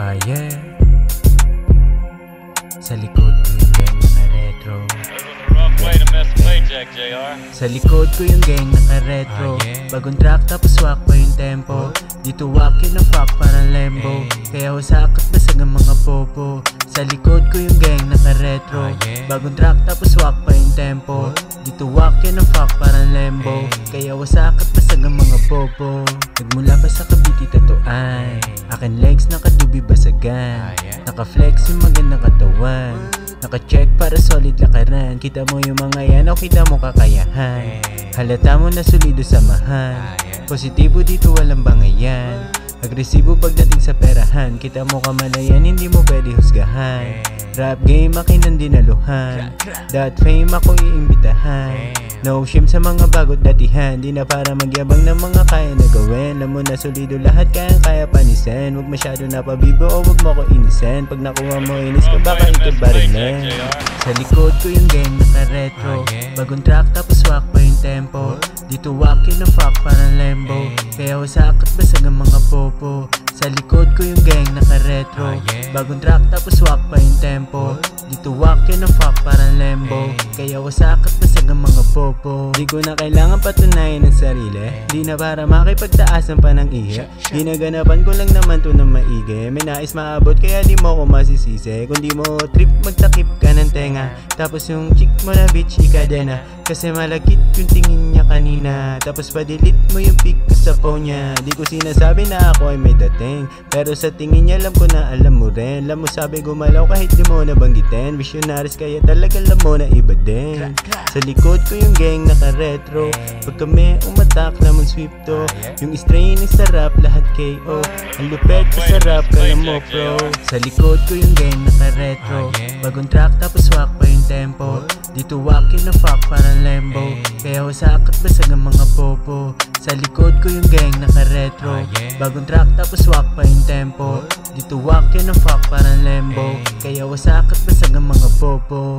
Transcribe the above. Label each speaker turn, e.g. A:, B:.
A: Ah yeah, sa likod ko yung gang naka-retro. Sa likod ko yung gang naka-retro. Bagong track tapos swak pa yung tempo. Dito wakin ang fuck parang lembo. Kaya wasakot basag ang mga popo. Sa likod ko yung gang naka-retro. Bagong track tapos swak pa yung tempo. Dito wakin ang fuck parang lembo. Kaya wasakot basag ang mga popo. Nagmula pa sa Cavite tatuan. Akin legs nakadubi basagan. Naka-flex yung magandang katawan. Naka-check para solid lakaran. Kita mo yung mga yan o kita mo kakayahan. Halata mo na solido samahan. Positibo dito walang bangayan. Agresibo pagdating sa perahan. Kita mo kamalayan hindi mo pwede husgahan. Rap game akin ang dinaluhan. That fame ako iimbitahan. No shame sa mga bagot datihan. Di na para magyabang ng mga kaya na gawin. Alam mo na solido lahat kaya panisin. Huwag masyado napabibo o huwag mo ko inisin. Pag nakuha mo inis ka baka ito barilin. Sa likod ko yung gang naka-retro. Bagong track tapos swak pa yung tempo. Dito wakin ang fuck parang lembo. Kaya wasakot basag ang mga popo. Sa likod ko yung gang naka-retro. Bagong track tapos swak pa yung tempo. Dito wakin ang fuck parang lembo. Kaya wasakot basag ang mga popo. Di ko na kailangan patunayan ng sarili. Di na para makipagtaasan pa ng ihi. Ginaganapan ko lang naman to ng maigi. May nais maabot kaya di mo ko masisisi. Kung di mo trip magtakip ka ng tenga. Tapos yung chick mo na bitch ikadena. Kasi malagkit yung tingin niya kanina. Tapos pa-delete mo yung pic ko sa phone niya. Di ko sinasabi na ako ay may dating. Pero sa tingin niya alam ko na alam mo rin. Alam mo sabi gumalaw kahit di mo nabanggitin. Visionaries kaya talaga alam mo na iba din. Sa likod ko yung gang naka-retro. Pag kami umatak naman sweep to. Yung strain ay sarap lahat KO. Ang lupet pa sarap kala mo pro. Sa likod ko yung gang naka-retro. Bagong track tapos swak pa yung tempo. Dito wakin na fuck parang lembo. Kaya wasakot basag ang mga popo. Sa likod ko yung gang naka-retro. Bagong track tapos swak pa yung tempo. Dito wakin na fuck parang lembo. Kaya wasakot basag ang mga popo.